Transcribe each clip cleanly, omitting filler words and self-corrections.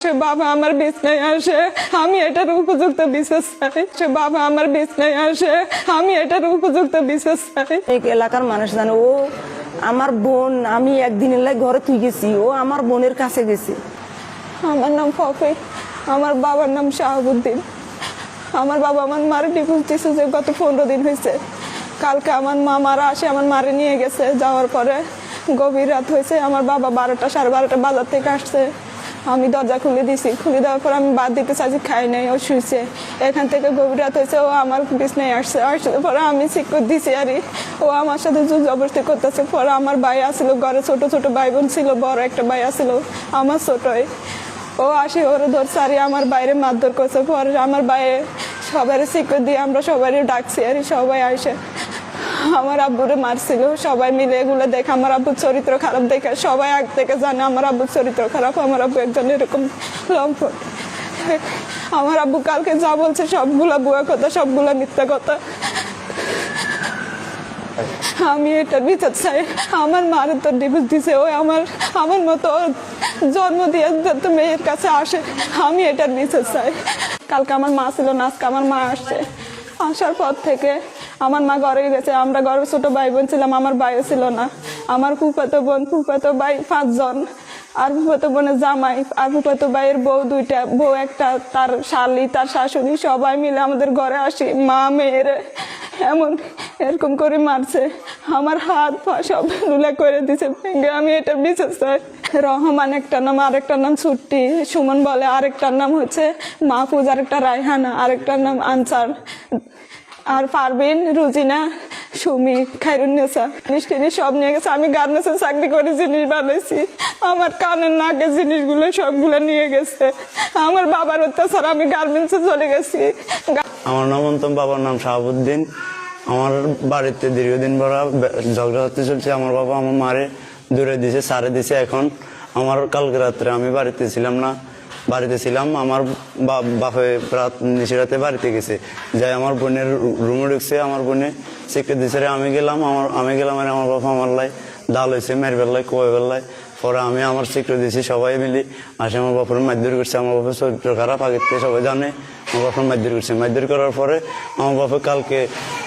বাবা আমার বিছনায় আসে, আমি এটার উপযুক্ত বিচার চাই। বাবা আমার বিছনায় আসে, আমি এটার উপযুক্ত বিচার চাই। এই এলাকার মানুষ জানে ও আমার বোন, আমি একদিন ঘরে তুই গেছি, ও আমার বোনের কাছে গেছি। আমার নাম ফফিক, আমার বাবার নাম শাহাবুদ্দিন। আমার বাবা আমার মারে ডিভোর্স দিয়েছে যে গত 15 দিন হয়েছে। কালকে আমার মা মারা আসে, আমার মারে নিয়ে গেছে। যাওয়ার পরে গভীর রাত হয়েছে, আমার বাবা 12টা 12:30 বাজার থেকে আসছে। আমি দরজা খুলে দিছি, খুলে দেওয়ার পর আমি বাদ দিতে চাইছি, খাই নাই, ও শুয়েছে। এখান থেকে গভীর রাত হয়েছে, ও আমার বিছনায় আসছে। পরে আমি শিক্ষক দিছি আর ও আমার সাথে জবরদস্তি করতেছে। পরে আমার ভাই আসছিল ঘরে, ছোট ছোট ভাই বোন ছিল, বড় একটা ভাই আসছিল আমার ছোটই। ও আসে, ওরা ধরছে আর আমার বাইরে মারধর করছে। পরে আমার বাইরে সবাই শিক্ষক দিয়ে আমরা সবাই ডাকছি আর সবাই আসে। আমার আব্বুরে মারছিল, সবাই মিলে এগুলো দেখে আমার আব্বুর চরিত্র খারাপ দেখে সবাই আগ থেকে জানে আমার আব্বুর চরিত্র খারাপ। আমার আব্বু একজন এরকম লম্পট। আমার আব্বু কালকে যা বলছে সবগুলা বুয়া কথা, সবগুলা মিথ্যা কথা। আমি এটার বিচার চাই। আমার মারে তো ডিভোর্স দিছে, ও আমার মতো জন্ম দিয়ে মেয়ের কাছে আসে। আমি এটার বিচার চাই। কালকে আমার মা ছিল না, আজকে আমার মা আসছে। আসার পর থেকে আমার মা ঘরে গেছে। আমরা ঘরে ছোট ভাই বোন ছিলাম, আমার ভাইও ছিল না। আমার ফুফাতো বোন, ফুফাতো ভাই 5 জন, আর ফুফাতো বোনের জামাই, আর ফুফাতো ভাইয়ের বউ 2টা, বউ একটা, তার শালি, তার শাশুড়ি, সবাই মিলে আমাদের ঘরে আসি। মা মেয়ের এরকম করে মারছে, আমার হাত পা সব লুলা করে দিছে ভেঙে। আমি এটার বিচার চাই। রহমান একটা নাম, আরেকটার নাম ছুট্টি, সুমন বলে, আরেকটার নাম হচ্ছে মাহফুজ, আরেকটা রায়হানা, আরেকটার নাম আনসার, আর পারবিন, রুজিনা, সুমি, খায়রুন্নেসা। জিনিস সব নিয়ে গেছে। আমি গার্মেন্টসে চাকরি করে জিনিস বানাইছি, আমার কানের নাকের জিনিসগুলো সবগুলো নিয়ে গেছে। আমার বাবার অত্যাচার, আমি গার্মেন্টসে চলে গেছি। আমার নাম অন্তম, বাবার নাম শাহাবুদ্দিন। আমার বাড়িতে দীর্ঘদিন পর ঝগড়া হতে চলছে। আমার বাবা আমার মারে দূরে দিছে, সারে দিছে। এখন আমার কালকে রাত্রে আমি বাড়িতে ছিলাম না, বাড়িতে ছিলাম। আমার বাপে রাত নিশিরাতে বাড়িতে গেছে, যাই আমার বোনের রুমে ঢুকছে। আমার বোনে শিক্ষা দিছে, আমি গেলাম আর আমার বাবা আমার লাই ডাল হয়েছে, মেয়ের বেলায় কোয়ে বেলায়। পরে আমি আমার শিক্ষা দিয়েছি, সবাই মিলি আসে আমার বাপের মারধর করছে। আমার বাপের চরিত্র খারাপ, আগের থেকে সবাই জানে। আমার বাপের মারধর করছে, মারধর করার পরে আমার বাপে কালকে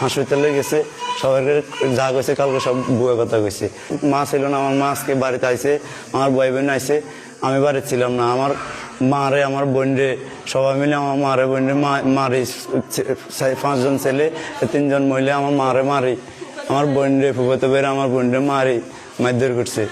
হাসপাতালে গেছে। সবাইকে যা গেছে কালকে সব বুয়ে কথা কইছে। মা ছিল না, আমার মা আজকে বাড়িতে আইছে, আমার ভাই বোন আইছে, আমি বাড়িতে ছিলাম না। আমার মারে, আমার বোনরে, সবাই মিলে আমার মারে বোনরে মারি। 5 জন ছেলে, 3 জন মহিলা আমার মারে মারি। আমার বোনরে ফুফাতো বের আমার বোনরে মারি, মারধর করছে।